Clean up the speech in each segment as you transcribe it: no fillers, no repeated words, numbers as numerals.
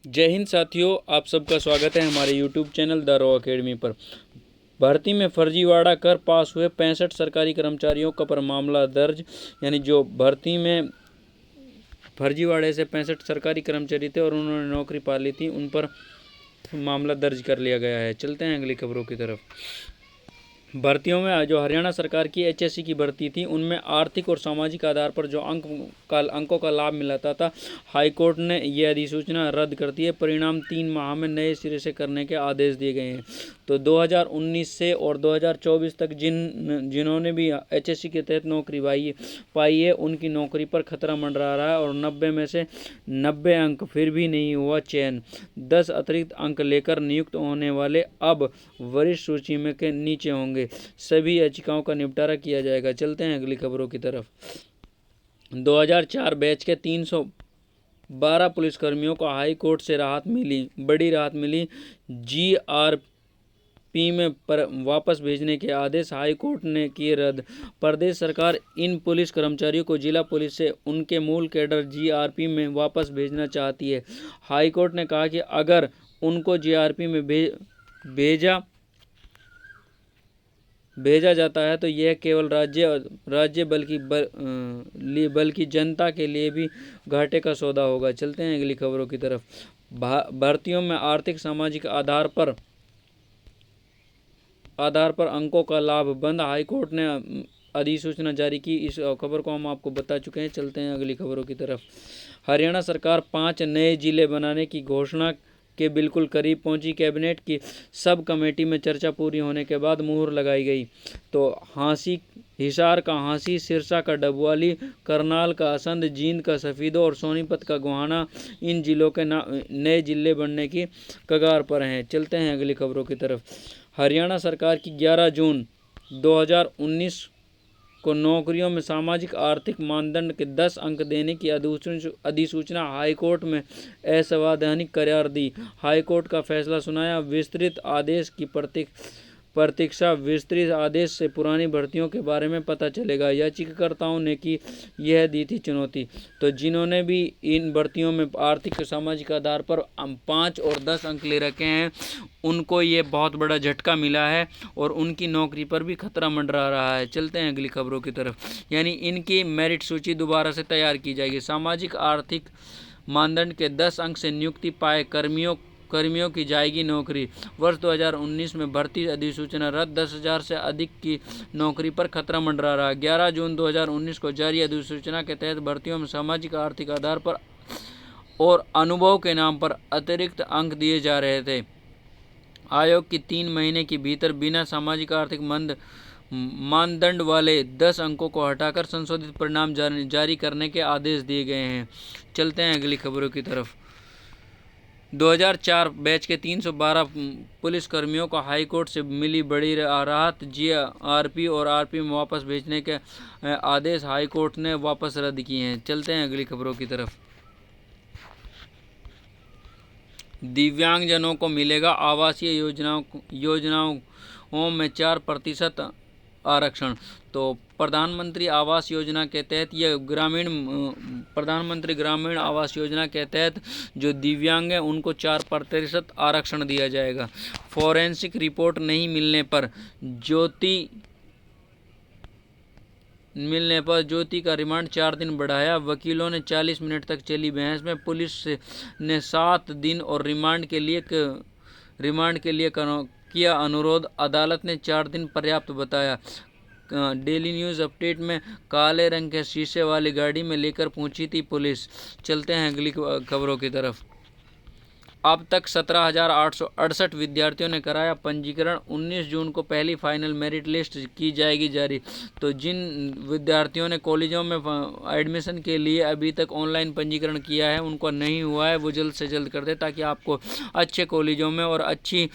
जय हिंद साथियों, आप सबका स्वागत है हमारे YouTube channel the raw academy पर। भर्ती में फर्जीवाड़ा कर पास हुए 65 सरकारी कर्मचारियों का पर मामला दर्ज। यानी जो भर्ती में फर्जीवाड़े से 65 सरकारी कर्मचारी थे और उन्होंने नौकरी पा ली थी, उन पर मामला दर्ज कर लिया गया है। चलते हैं अगली खबरों की तरफ। भर्तियों में जो हरियाणा सरकार की HSC की भर्ती थी, उनमें आर्थिक और सामाजिक आधार पर जो अंकों का लाभ मिलता था, हाईकोर्ट ने यह अधिसूचना रद्द कर दी है। परिणाम 3 माह में नए सिरे से करने के आदेश दिए गए हैं। तो 2019 से और 2024 तक जिन्होंने भी HSC के तहत नौकरी पाई है, उनकी नौकरी पर खतरा मंडरा रहा है और 90 में से 90 अंक फिर भी नहीं हुआ चयन। 10 अतिरिक्त अंक लेकर नियुक्त होने वाले अब वरिष्ठ सूची में के नीचे होंगे। सभी याचिकाओं का निपटारा किया जाएगा। चलते हैं अगली खबरों की तरफ। 2004 बैच के 312 पुलिसकर्मियों को हाई कोर्ट से बड़ी राहत मिली। GRP में वापस भेजने के आदेश हाई कोर्ट ने किए रद्द। प्रदेश सरकार इन पुलिस कर्मचारियों को जिला पुलिस से उनके मूल कैडर GRP में वापस भेजना चाहती है। हाई कोर्ट ने कहा कि अगर उनको GRP में भेजा जाता है तो यह केवल राज्य बल्कि जनता के लिए भी घाटे का सौदा होगा। चलते हैं अगली खबरों की तरफ। भर्तियों में आर्थिक सामाजिक आधार पर अंकों का लाभ बंद। हाईकोर्ट ने अधिसूचना जारी की। इस खबर को हम आपको बता चुके हैं। चलते हैं अगली खबरों की तरफ। हरियाणा सरकार 5 नए जिले बनाने की घोषणा के बिल्कुल करीब पहुंची। कैबिनेट की सब कमेटी में चर्चा पूरी होने के बाद मुहर लगाई गई। तो हिसार का हांसी, सिरसा का डबवाली, करनाल का असंध, जींद का सफीदो और सोनीपत का गोहाना इन जिलों के नए जिले बनने की कगार पर हैं। चलते हैं अगली खबरों की तरफ। हरियाणा सरकार की 11 जून 2019 को नौकरियों में सामाजिक आर्थिक मानदंड के 10 अंक देने की अधिसूचना हाईकोर्ट में असंवैधानिक करार दी। हाईकोर्ट का फैसला सुनाया। विस्तृत आदेश की प्रतीक्षा। विस्तृत आदेश से पुरानी भर्तियों के बारे में पता चलेगा। याचिकाकर्ताओं ने की यह दी थी चुनौती। तो जिन्होंने भी इन भर्तियों में आर्थिक सामाजिक आधार पर 5 और 10 अंक ले रखे हैं, उनको ये बहुत बड़ा झटका मिला है और उनकी नौकरी पर भी खतरा मंडरा रहा है। चलते हैं अगली खबरों की तरफ। यानी इनकी मेरिट सूची दोबारा से तैयार की जाएगी। सामाजिक आर्थिक मानदंड के 10 अंक से नियुक्ति पाए कर्मियों की जाएगी नौकरी। वर्ष 2019 में भर्ती अधिसूचना रद्द। 10,000 से अधिक की नौकरी पर खतरा मंडरा रहा। 11 जून 2019 को जारी अधिसूचना के तहत भर्तियों में सामाजिक आर्थिक आधार पर और अनुभव के नाम पर अतिरिक्त अंक दिए जा रहे थे। आयोग की 3 महीने के भीतर बिना सामाजिक आर्थिक मानदंड वाले 10 अंकों को हटाकर संशोधित परिणाम जारी करने के आदेश दिए गए हैं। चलते हैं अगली खबरों की तरफ। 2004 बैच के 312 पुलिसकर्मियों को हाईकोर्ट से मिली बड़ी राहत। GRP और RP में वापस भेजने के आदेश हाईकोर्ट ने वापस रद्द किए हैं। चलते हैं अगली खबरों की तरफ। दिव्यांगजनों को मिलेगा आवासीय योजनाओं में 4% आरक्षण। तो प्रधानमंत्री आवास योजना के तहत प्रधानमंत्री ग्रामीण आवास योजना के तहत जो दिव्यांग हैं, उनको 4% आरक्षण दिया जाएगा। फॉरेंसिक रिपोर्ट नहीं मिलने पर ज्योति का रिमांड 4 दिन बढ़ाया। वकीलों ने 40 मिनट तक चली बहस में पुलिस ने 7 दिन और रिमांड के लिए किया अनुरोध। अदालत ने 4 दिन पर्याप्त बताया। डेली न्यूज़ अपडेट में काले रंग के शीशे वाली गाड़ी में लेकर पहुंची थी पुलिस। चलते हैं अगली खबरों की तरफ। अब तक 17,868 विद्यार्थियों ने कराया पंजीकरण। 19 जून को पहली फाइनल मेरिट लिस्ट की जाएगी जारी। तो जिन विद्यार्थियों ने कॉलेजों में एडमिशन के लिए अभी तक ऑनलाइन पंजीकरण किया है, उनको नहीं हुआ है, वो जल्द से जल्द कर दे ताकि आपको अच्छे कॉलेजों में और अच्छी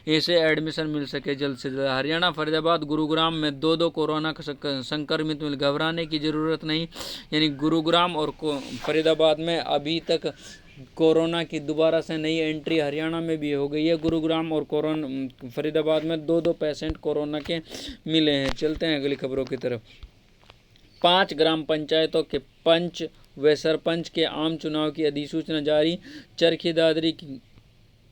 ऐसे एडमिशन मिल सके जल्द से जल्द। हरियाणा, फरीदाबाद, गुरुग्राम में 2 कोरोना संक्रमित मिले। घबराने की ज़रूरत नहीं। यानी गुरुग्राम और फरीदाबाद में अभी तक कोरोना की दोबारा से नई एंट्री हरियाणा में भी हो गई है। गुरुग्राम और फरीदाबाद में 2 पेशेंट कोरोना के मिले हैं। चलते हैं अगली खबरों की तरफ। 5 ग्राम पंचायतों के पंच व सरपंच के आम चुनाव की अधिसूचना जारी। चरखी दादरी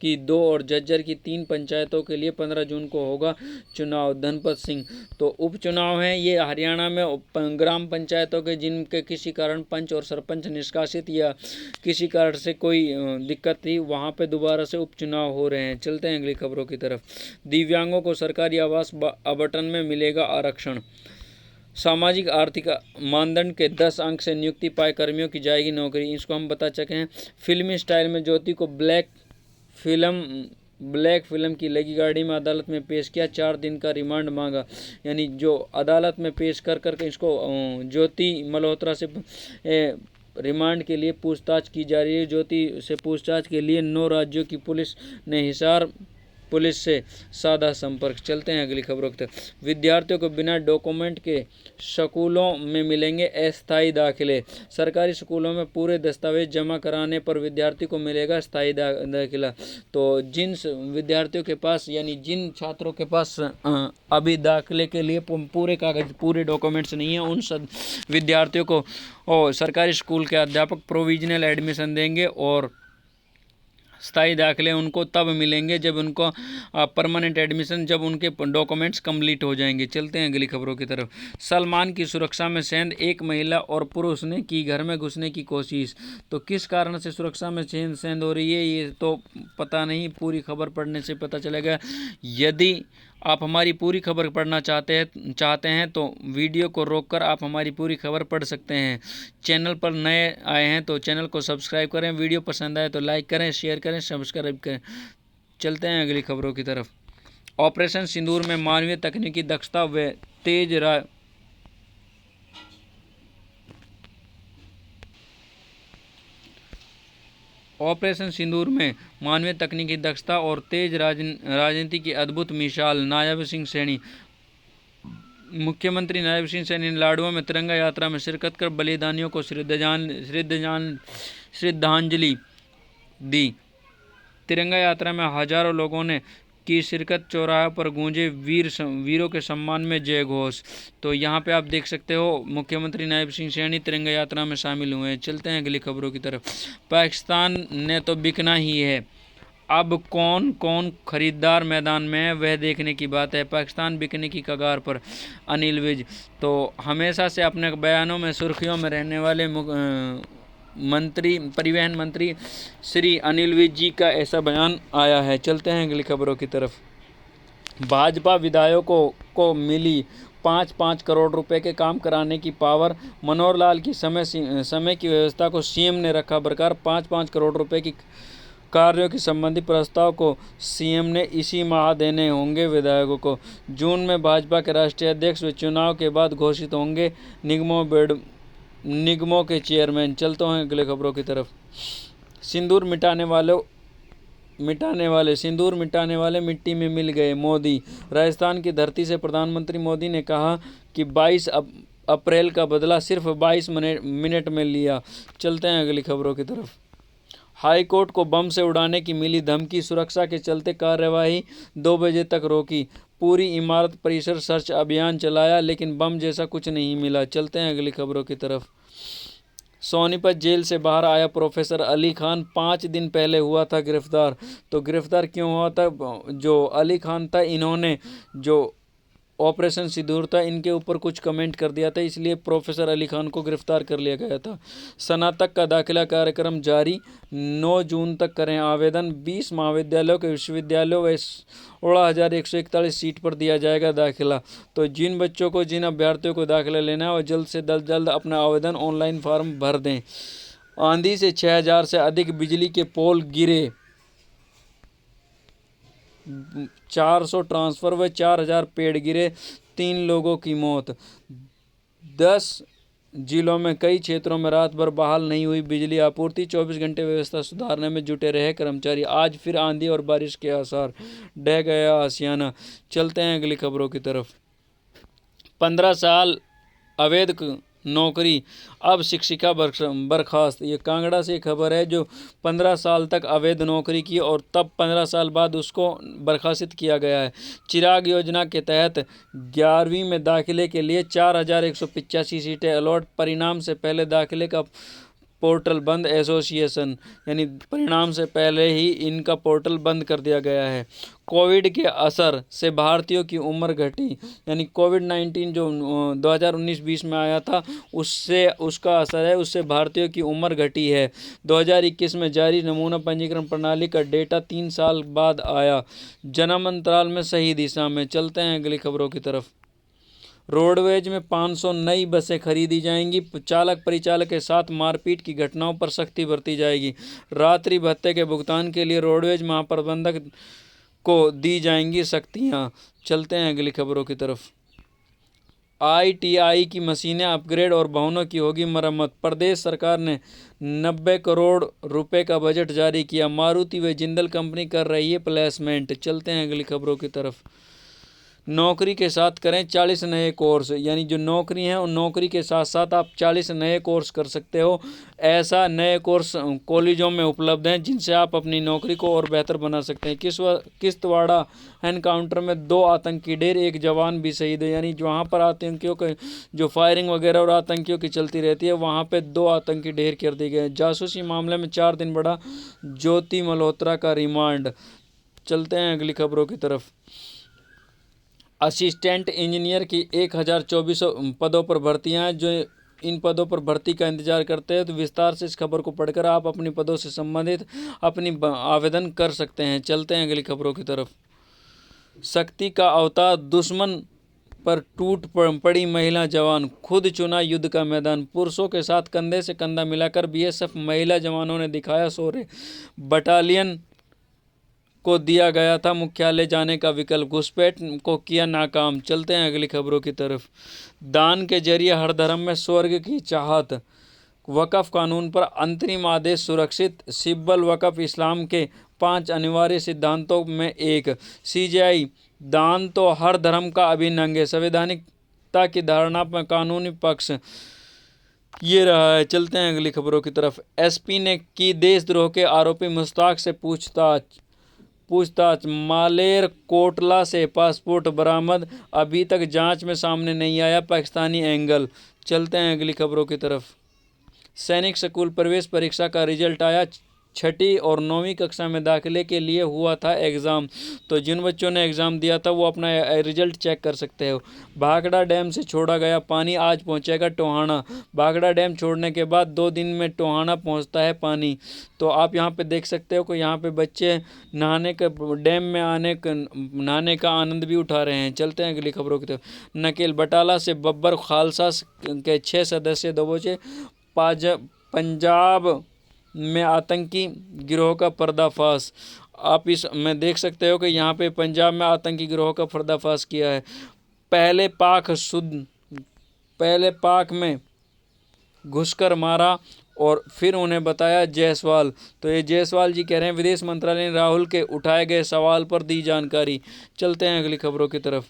की 2 और झज्जर की 3 पंचायतों के लिए 15 जून को होगा चुनाव। धनपत सिंह, तो उपचुनाव हैं ये हरियाणा में ग्राम पंचायतों के जिनके किसी कारण पंच और सरपंच निष्कासित या किसी कारण से कोई दिक्कत थी, वहाँ पे दोबारा से उपचुनाव हो रहे हैं। चलते हैं अगली खबरों की तरफ। दिव्यांगों को सरकारी आवास आवंटन में मिलेगा आरक्षण। सामाजिक आर्थिक मानदंड के 10 अंक से नियुक्ति पाए कर्मियों की जाएगी नौकरी। इसको हम बता चुके हैं। फिल्मी स्टाइल में ज्योति को ब्लैक फिल्म की लगी गाड़ी में अदालत में पेश किया। 4 दिन का रिमांड मांगा। यानी जो अदालत में पेश कर करके इसको ज्योति मल्होत्रा से रिमांड के लिए पूछताछ की जा रही है। ज्योति से पूछताछ के लिए 9 राज्यों की पुलिस ने हिसार पुलिस से साधा संपर्क। चलते हैं अगली खबरों की तरफ। विद्यार्थियों को बिना डॉक्यूमेंट के स्कूलों में मिलेंगे अस्थायी दाखिले। सरकारी स्कूलों में पूरे दस्तावेज जमा कराने पर विद्यार्थी को मिलेगा स्थायी दाखिला। तो जिन विद्यार्थियों के पास यानी जिन छात्रों के पास अभी दाखिले के लिए पूरे कागज पूरे डॉक्यूमेंट्स नहीं है, उन सब विद्यार्थियों को सरकारी स्कूल के अध्यापक प्रोविजनल एडमिशन देंगे और स्थायी दाखिले उनको तब मिलेंगे जब उनको परमानेंट एडमिशन जब उनके डॉक्यूमेंट्स कंप्लीट हो जाएंगे। चलते हैं अगली खबरों की तरफ। सलमान की सुरक्षा में सेंध, एक महिला और पुरुष ने की घर में घुसने की कोशिश। तो किस कारण से सुरक्षा में सेंध हो रही है ये तो पता नहीं, पूरी खबर पढ़ने से पता चलेगा। यदि आप हमारी पूरी खबर पढ़ना चाहते हैं तो वीडियो को रोककर आप हमारी पूरी खबर पढ़ सकते हैं। चैनल पर नए आए हैं तो चैनल को सब्सक्राइब करें। वीडियो पसंद आए तो लाइक करें, शेयर करें, सब्सक्राइब करें। चलते हैं अगली खबरों की तरफ। ऑपरेशन सिंदूर में मानवीय तकनीकी दक्षता व तेज ऑपरेशन सिंदूर में मानवीय तकनीकी दक्षता और तेज राजनीति की अद्भुत मिसाल। नायब सिंह सैनी। मुख्यमंत्री नायब सिंह सैनी ने लाडवा में तिरंगा यात्रा में शिरकत कर बलिदानियों को श्रद्धांजलि दी। तिरंगा यात्रा में हजारों लोगों ने की शिरकत। चौराहे पर गूंजे वीरों के सम्मान में जय घोष। तो यहाँ पे आप देख सकते हो मुख्यमंत्री नायब सिंह सैनी तिरंगा यात्रा में शामिल हुए हैं। चलते हैं अगली खबरों की तरफ। पाकिस्तान ने तो बिकना ही है, अब कौन कौन खरीदार मैदान में है वह देखने की बात है। पाकिस्तान बिकने की कगार पर, अनिल विज। तो हमेशा से अपने बयानों में सुर्खियों में रहने वाले परिवहन मंत्री श्री अनिल विज जी का ऐसा बयान आया है। चलते हैं अगली खबरों की तरफ। भाजपा विधायकों को मिली 5-5 करोड़ रुपए के काम कराने की पावर। मनोहर लाल की समय की व्यवस्था को सीएम ने रखा बरकरार। 5-5 करोड़ रुपए की कार्यों की संबंधी प्रस्ताव को सीएम ने इसी माह देने होंगे विधायकों को। जून में भाजपा के राष्ट्रीय अध्यक्ष व चुनाव के बाद घोषित होंगे निगमों के चेयरमैन। चलते हैं अगले खबरों की तरफ। सिंदूर मिटाने वाले मिट्टी में मिल गए मोदी। राजस्थान की धरती से प्रधानमंत्री मोदी ने कहा कि 22 अप्रैल का बदला सिर्फ 22 मिनट में लिया। चलते हैं अगली खबरों की तरफ। हाईकोर्ट को बम से उड़ाने की मिली धमकी। सुरक्षा के चलते कार्यवाही 2 बजे तक रोकी। पूरी इमारत परिसर सर्च अभियान चलाया लेकिन बम जैसा कुछ नहीं मिला। चलते हैं अगली खबरों की तरफ। सोनीपत जेल से बाहर आया प्रोफेसर अली खान। 5 दिन पहले हुआ था गिरफ्तार। तो गिरफ्तार क्यों हुआ था? जो अली खान था, इन्होंने जो ऑपरेशन सिंदूर था इनके ऊपर कुछ कमेंट कर दिया था, इसलिए प्रोफेसर अली खान को गिरफ्तार कर लिया गया था। स्नातक का दाखिला कार्यक्रम जारी। 9 जून तक करें आवेदन। 20 महाविद्यालयों के विश्वविद्यालयों व 16,141 सीट पर दिया जाएगा दाखिला। तो जिन अभ्यर्थियों को दाखिला लेना है वो जल्द से जल्द अपना आवेदन ऑनलाइन फॉर्म भर दें। आंधी से 6,000 से अधिक बिजली के पोल गिरे। 400 ट्रांसफर व 4,000 पेड़ गिरे। 3 लोगों की मौत। 10 जिलों में कई क्षेत्रों में रात भर बहाल नहीं हुई बिजली आपूर्ति। 24 घंटे व्यवस्था सुधारने में जुटे रहे कर्मचारी। आज फिर आंधी और बारिश के आसार। ढह गया आशियाना। चलते हैं अगली खबरों की तरफ। 15 साल अवैध नौकरी, अब शिक्षिका बर्खास्त। ये कांगड़ा से खबर है, जो 15 साल तक अवैध नौकरी की और तब 15 साल बाद उसको बर्खास्त किया गया है। चिराग योजना के तहत 11वीं में दाखिले के लिए 4,185 सीटें अलॉट। परिणाम से पहले दाखिले का पोर्टल बंद एसोसिएशन, यानी परिणाम से पहले ही इनका पोर्टल बंद कर दिया गया है। कोविड के असर से भारतीयों की उम्र घटी, यानी कोविड-19 जो 2019-20 में आया था उससे उसका असर है, उससे भारतीयों की उम्र घटी है। 2021 में जारी नमूना पंजीकरण प्रणाली का डेटा 3 साल बाद आया, जन्म अंतराल में सही दिशा में। चलते हैं अगली खबरों की तरफ। रोडवेज में 500 नई बसें खरीदी जाएंगी, चालक परिचालक के साथ मारपीट की घटनाओं पर सख्ती बरती जाएगी। रात्रि भत्ते के भुगतान के लिए रोडवेज महाप्रबंधक को दी जाएंगी सख्तियां। चलते हैं अगली खबरों की तरफ। ITI की मशीनें अपग्रेड और भवनों की होगी मरम्मत, प्रदेश सरकार ने 90 करोड़ रुपए का बजट जारी किया। मारुति व जिंदल कंपनी कर रही है प्लेसमेंट। चलते हैं अगली खबरों की तरफ। नौकरी के साथ करें 40 नए कोर्स, यानी जो नौकरी है उन नौकरी के साथ साथ आप 40 नए कोर्स कर सकते हो। ऐसा नए कोर्स कॉलेजों में उपलब्ध हैं जिनसे आप अपनी नौकरी को और बेहतर बना सकते हैं। किश्तवाड़ा एनकाउंटर में 2 आतंकी ढेर, 1 जवान भी शहीद है, यानी वहाँ पर आतंकियों के जो फायरिंग वगैरह और आतंकियों की चलती रहती है वहाँ पर 2 आतंकी ढेर कर दिए गए। जासूसी मामले में 4 दिन बढ़ा ज्योति मल्होत्रा का रिमांड। चलते हैं अगली खबरों की तरफ। असिस्टेंट इंजीनियर की 1024 पदों पर भर्तियां हैं। जो इन पदों पर भर्ती का इंतजार करते हैं तो विस्तार से इस खबर को पढ़कर आप अपनी पदों से संबंधित अपनी आवेदन कर सकते हैं। चलते हैं अगली खबरों की तरफ। शक्ति का अवतार, दुश्मन पर टूट पड़ी महिला जवान, खुद चुना युद्ध का मैदान। पुरुषों के साथ कंधे से कंधा मिलाकर BSF महिला जवानों ने दिखाया शौर्य। बटालियन को दिया गया था मुख्यालय जाने का विकल्प, घुसपैठ को किया नाकाम। चलते हैं अगली खबरों की तरफ। दान के जरिए हर धर्म में स्वर्ग की चाहत, वक़्फ़ कानून पर अंतरिम आदेश सुरक्षित। सिब्बल वक़्फ़ इस्लाम के 5 अनिवार्य सिद्धांतों में एक। CJI, दान तो हर धर्म का अभिन्न अंग है, संवैधानिकता की धारणा पर कानूनी पक्ष ये रहा है। चलते हैं अगली खबरों की तरफ। SP ने की देशद्रोह के आरोपी मुश्ताक से पूछताछ। मालेर कोटला से पासपोर्ट बरामद, अभी तक जांच में सामने नहीं आया पाकिस्तानी एंगल। चलते हैं अगली खबरों की तरफ। सैनिक स्कूल प्रवेश परीक्षा का रिजल्ट आया। 6ठी और 9वीं कक्षा में दाखिले के लिए हुआ था एग्ज़ाम, तो जिन बच्चों ने एग्ज़ाम दिया था वो अपना रिजल्ट चेक कर सकते हो। भाखड़ा डैम से छोड़ा गया पानी आज पहुंचेगा टोहाना। भाखड़ा डैम छोड़ने के बाद 2 दिन में टोहाना पहुंचता है पानी। तो आप यहां पे देख सकते हो कि यहां पे बच्चे डैम में नहाने का आनंद भी उठा रहे हैं। चलते हैं अगली खबरों की तरफ। नकेल बटाला से बब्बर खालसा के 6 सदस्य दबोचे। पंजाब में आतंकी गिरोह का पर्दाफाश। आप इस में देख सकते हो कि यहाँ पे पंजाब में आतंकी गिरोह का पर्दाफाश किया है। पहले पाक में घुसकर मारा और फिर उन्हें बताया जायसवाल। तो ये जायसवाल जी कह रहे हैं विदेश मंत्रालय ने राहुल के उठाए गए सवाल पर दी जानकारी। चलते हैं अगली खबरों की तरफ।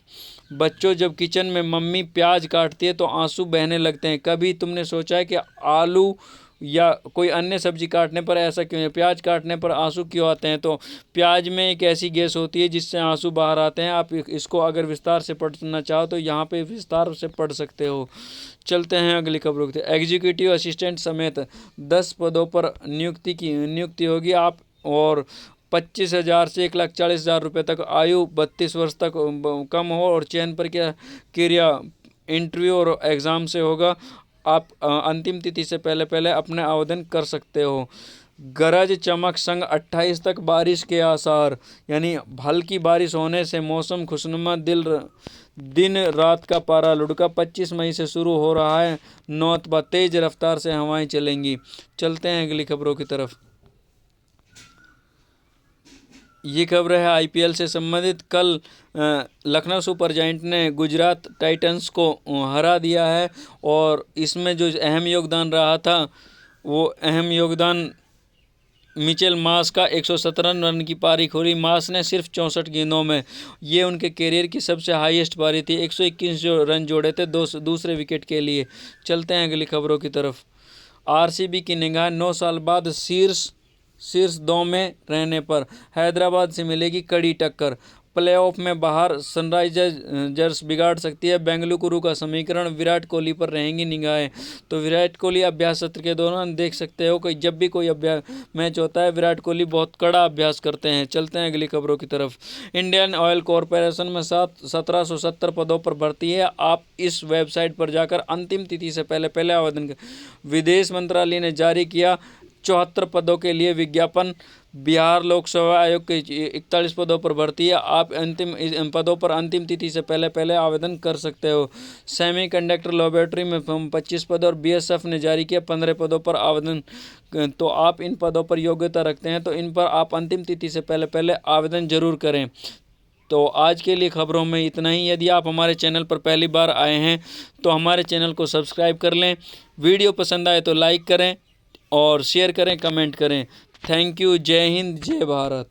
बच्चों, जब किचन में मम्मी प्याज काटती है तो आंसू बहने लगते हैं। कभी तुमने सोचा है कि आलू या कोई अन्य सब्जी काटने पर ऐसा क्यों है? प्याज काटने पर आंसू क्यों आते हैं? तो प्याज में एक ऐसी गैस होती है जिससे आंसू बाहर आते हैं। आप इसको अगर विस्तार से पढ़ना चाहो तो यहाँ पे विस्तार से पढ़ सकते हो। चलते हैं अगली खबरों की। एग्जीक्यूटिव असिस्टेंट समेत 10 पदों पर नियुक्ति होगी। आप और 25,000 से 1,40,000 रुपये तक। आयु 32 वर्ष तक कम हो और चयन प्रक्रिया इंटरव्यू और एग्ज़ाम से होगा। आप अंतिम तिथि से पहले अपने आवेदन कर सकते हो। गरज चमक संग 28 तक बारिश के आसार, यानी हल्की बारिश होने से मौसम खुशनुमा, दिन रात का पारा लुढ़का। 25 मई से शुरू हो रहा है नौतपा, तेज रफ्तार से हवाएं चलेंगी। चलते हैं अगली खबरों की तरफ। ये खबर है IPL से संबंधित। कल लखनऊ सुपर जायंट ने गुजरात टाइटंस को हरा दिया है और इसमें जो अहम योगदान रहा था वो अहम योगदान मिचेल मास का 117 रन की पारी खोली। मास ने सिर्फ 64 गेंदों में, ये उनके करियर की सबसे हाईएस्ट पारी थी। 121 रन जोड़े थे दूसरे विकेट के लिए। चलते हैं अगली खबरों की तरफ। RCB की निगाह 9 साल बाद शीर्ष 2 में रहने पर, हैदराबाद से मिलेगी कड़ी टक्कर। प्लेऑफ में बाहर, सनराइजर्स बिगाड़ सकती है बेंगलुरु का समीकरण, विराट कोहली पर रहेंगी निगाहें। तो विराट कोहली अभ्यास सत्र के दौरान देख सकते हो कि जब भी कोई अभ्यास मैच होता है विराट कोहली बहुत कड़ा अभ्यास करते हैं। चलते हैं अगली खबरों की तरफ। इंडियन ऑयल कॉरपोरेशन में 1770 पदों पर भर्ती है। आप इस वेबसाइट पर जाकर अंतिम तिथि से पहले आवेदन कर। विदेश मंत्रालय ने जारी किया 74 पदों के लिए विज्ञापन। बिहार लोकसेवा आयोग के 41 पदों पर भर्ती है। आप अंतिम पदों पर अंतिम तिथि से पहले आवेदन कर सकते हो। सेमीकंडक्टर लैबोरेटरी में 25 पद और बीएसएफ ने जारी किया 15 पदों पर आवेदन। तो आप इन पदों पर योग्यता रखते हैं तो इन पर आप अंतिम तिथि से पहले आवेदन जरूर करें। तो आज के लिए खबरों में इतना ही। यदि आप हमारे चैनल पर पहली बार आए हैं तो हमारे चैनल को सब्सक्राइब कर लें। वीडियो पसंद आए तो लाइक करें और शेयर करें, कमेंट करें। Thank you. जय हिंद, जय भारत।